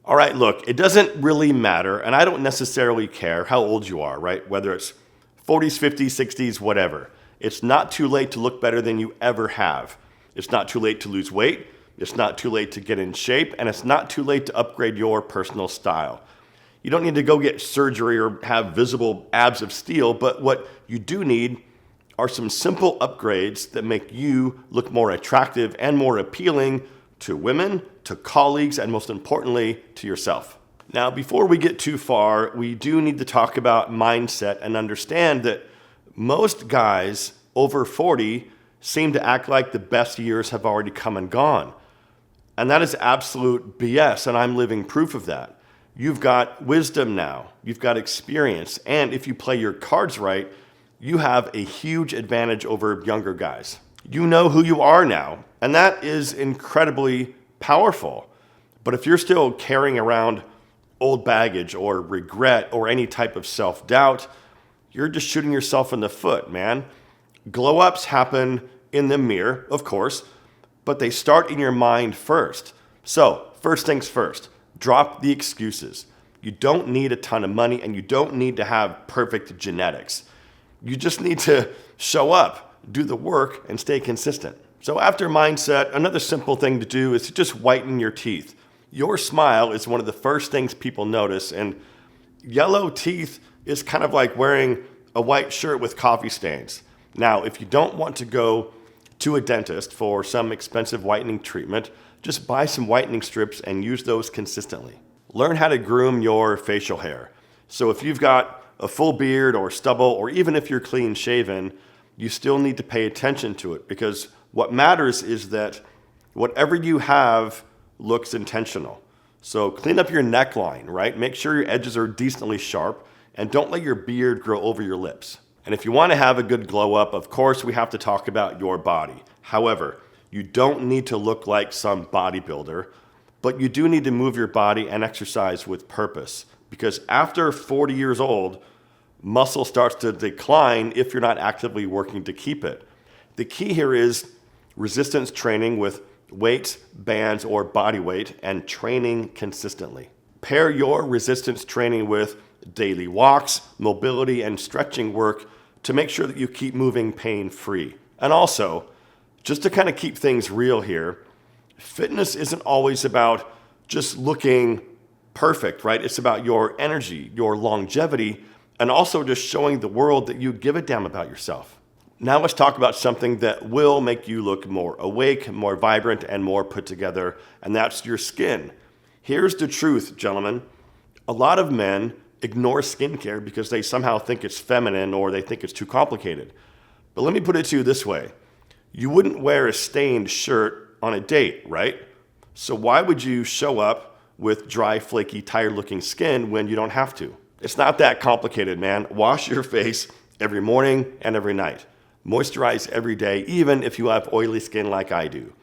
All right, look, it doesn't really matter, and I don't necessarily care how old you are, right? Whether it's 40s, 50s, 60s, whatever. It's not too late to look better than you ever have. It's not too late to lose weight. It's not too late to get in shape, and it's not too late to upgrade your personal style. You don't need to go get surgery or have visible abs of steel, but what you do need are some simple upgrades that make you look more attractive and more appealing to women, to colleagues, and most importantly, to yourself. Now, before we get too far, we do need to talk about mindset and understand that most guys over 40 seem to act like the best years have already come and gone. And that is absolute BS, and I'm living proof of that. You've got wisdom now, you've got experience, and if you play your cards right, you have a huge advantage over younger guys. You know who you are now, and that is incredibly powerful. But if you're still carrying around old baggage or regret or any type of self-doubt, you're just shooting yourself in the foot, man. Glow-ups happen in the mirror, of course, but they start in your mind first. So, first things first, drop the excuses. You don't need a ton of money and you don't need to have perfect genetics. You just need to show up, do the work, and stay consistent. So after mindset, another simple thing to do is to just whiten your teeth. Your smile is one of the first things people notice, and yellow teeth is kind of like wearing a white shirt with coffee stains. Now, if you don't want to go to a dentist for some expensive whitening treatment, just buy some whitening strips and use those consistently. Learn how to groom your facial hair. So if you've got a full beard or stubble, or even if you're clean shaven, you still need to pay attention to it, because what matters is that whatever you have looks intentional. So clean up your neckline, right? Make sure your edges are decently sharp, and don't let your beard grow over your lips. And if you want to have a good glow up, of course, we have to talk about your body. However, you don't need to look like some bodybuilder, but you do need to move your body and exercise with purpose, because after 40 years old, muscle starts to decline if you're not actively working to keep it. The key here is resistance training with weights, bands, or body weight, and training consistently. Pair your resistance training with daily walks, mobility, and stretching work to make sure that you keep moving pain-free. And also, just to kind of keep things real here, fitness isn't always about just looking perfect, right? It's about your energy, your longevity, and also just showing the world that you give a damn about yourself. Now let's talk about something that will make you look more awake, more vibrant, and more put together, and that's your skin. Here's the truth, gentlemen. A lot of men ignore skincare because they somehow think it's feminine or they think it's too complicated. But let me put it to you this way. You wouldn't wear a stained shirt on a date, right? So why would you show up with dry, flaky, tired-looking skin when you don't have to? It's not that complicated, man. Wash your face every morning and every night. Moisturize every day, even if you have oily skin like I do.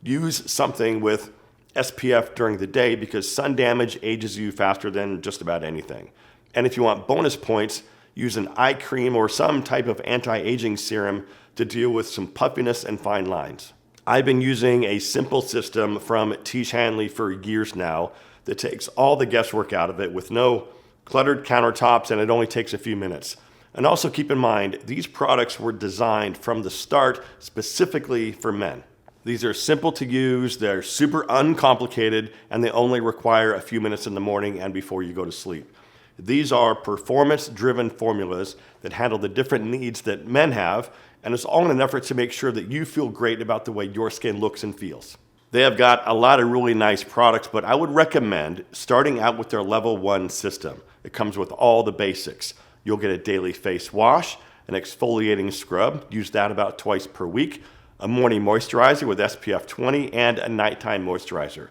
Use something with SPF during the day because sun damage ages you faster than just about anything. And if you want bonus points, use an eye cream or some type of anti-aging serum to deal with some puffiness and fine lines. I've been using a simple system from Tiege Hanley for years now that takes all the guesswork out of it with no cluttered countertops, and it only takes a few minutes. And also keep in mind, these products were designed from the start specifically for men. These are simple to use, they're super uncomplicated, and they only require a few minutes in the morning and before you go to sleep. These are performance-driven formulas that handle the different needs that men have, and it's all in an effort to make sure that you feel great about the way your skin looks and feels. They have got a lot of really nice products, but I would recommend starting out with their level 1 system. It comes with all the basics. You'll get a daily face wash, an exfoliating scrub, use that about twice per week, a morning moisturizer with SPF 20, and a nighttime moisturizer.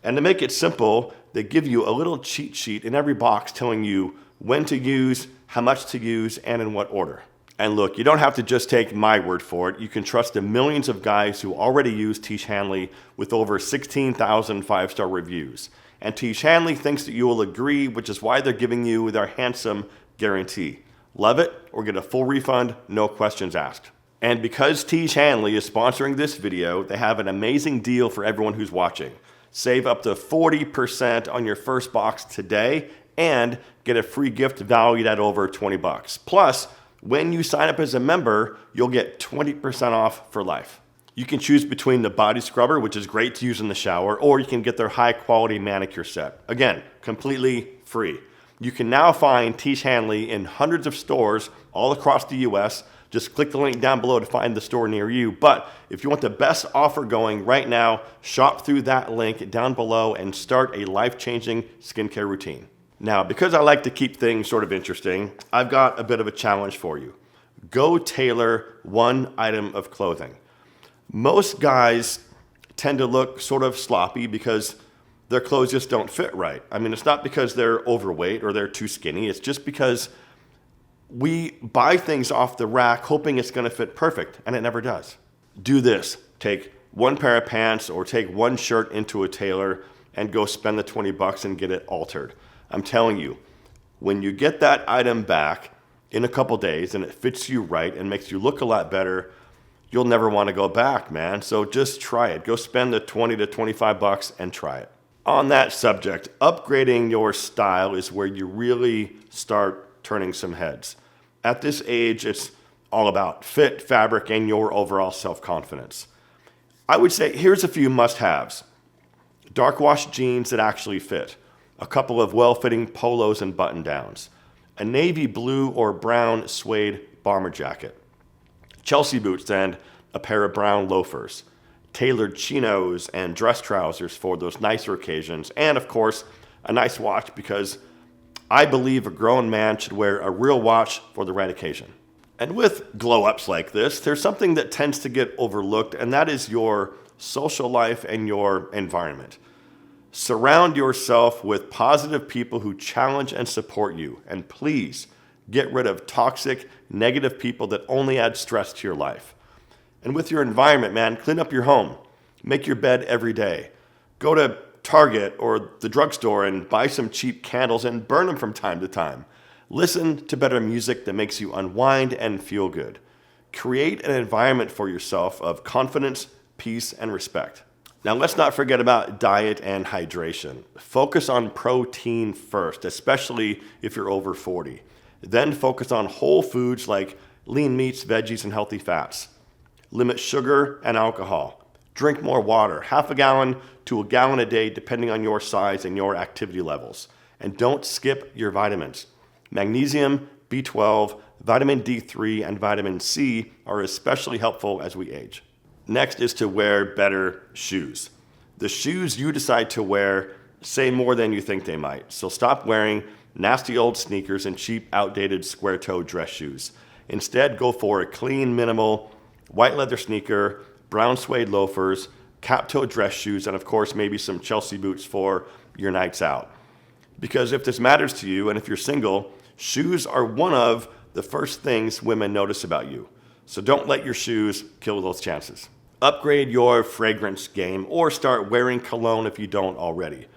And to make it simple, they give you a little cheat sheet in every box telling you when to use, how much to use, and in what order. And look, you don't have to just take my word for it. You can trust the millions of guys who already use Tiege Hanley with over 16,000 5-star reviews. And Tiege Hanley thinks that you will agree, which is why they're giving you their handsome guarantee. Love it or get a full refund, no questions asked. And because Tiege Hanley is sponsoring this video, they have an amazing deal for everyone who's watching. Save up to 40% on your first box today and get a free gift valued at over 20 bucks. Plus, when you sign up as a member, you'll get 20% off for life. You can choose between the body scrubber, which is great to use in the shower, or you can get their high quality manicure set. Again, completely free. You can now find Tish Hanley in hundreds of stores all across the US. Just click the link down below to find the store near you. But if you want the best offer going right now, shop through that link down below and start a life-changing skincare routine. Now, because I like to keep things sort of interesting, I've got a bit of a challenge for you. Go tailor one item of clothing. Most guys tend to look sort of sloppy because their clothes just don't fit right. I mean, it's not because they're overweight or they're too skinny. It's just because we buy things off the rack hoping it's going to fit perfect, and it never does. Do this. Take one pair of pants or take one shirt into a tailor and go spend the 20 bucks and get it altered. I'm telling you, when you get that item back in a couple days and it fits you right and makes you look a lot better, you'll never want to go back, man. So just try it. Go spend the 20 to 25 bucks and try it. On that subject, upgrading your style is where you really start turning some heads. At this age, it's all about fit, fabric, and your overall self-confidence. I would say here's a few must-haves. Dark wash jeans that actually fit. A couple of well-fitting polos and button-downs. A navy blue or brown suede bomber jacket. Chelsea boots and a pair of brown loafers. Tailored chinos and dress trousers for those nicer occasions. And of course, a nice watch, because I believe a grown man should wear a real watch for the right occasion. And with glow-ups like this, there's something that tends to get overlooked, and that is your social life and your environment. Surround yourself with positive people who challenge and support you. And please get rid of toxic, negative people that only add stress to your life. And with your environment, man, clean up your home. Make your bed every day. Go to Target or the drugstore and buy some cheap candles and burn them from time to time. Listen to better music that makes you unwind and feel good. Create an environment for yourself of confidence, peace, and respect. Now, let's not forget about diet and hydration. Focus on protein first, especially if you're over 40. Then focus on whole foods like lean meats, veggies, and healthy fats. Limit sugar and alcohol. Drink more water, half a gallon to a gallon a day, depending on your size and your activity levels. And don't skip your vitamins. Magnesium, B12, vitamin D3, and vitamin C are especially helpful as we age. Next is to wear better shoes. The shoes you decide to wear say more than you think they might. So stop wearing nasty old sneakers and cheap, outdated square-toe dress shoes. Instead, go for a clean, minimal, white leather sneaker, brown suede loafers, cap-toe dress shoes, and of course, maybe some Chelsea boots for your nights out. Because if this matters to you, and if you're single, shoes are one of the first things women notice about you. So don't let your shoes kill those chances. Upgrade your fragrance game or start wearing cologne if you don't already.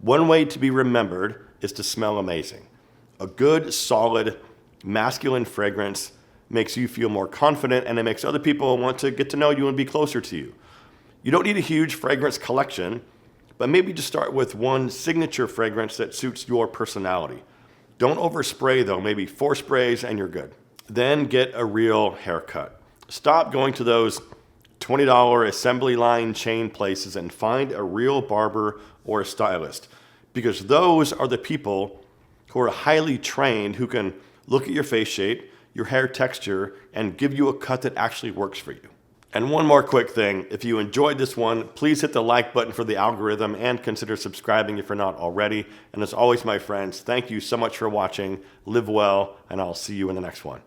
One way to be remembered is to smell amazing. A good, solid, masculine fragrance makes you feel more confident, and it makes other people want to get to know you and be closer to you. You don't need a huge fragrance collection, but maybe just start with one signature fragrance that suits your personality. Don't overspray though, maybe 4 sprays and you're good. Then get a real haircut. Stop going to those $20 assembly line chain places and find a real barber or a stylist, because those are the people who are highly trained, who can look at your face shape, your hair texture, and give you a cut that actually works for you. And one more quick thing, if you enjoyed this one, please hit the like button for the algorithm and consider subscribing if you're not already. And as always, my friends, thank you so much for watching. Live well, and I'll see you in the next one.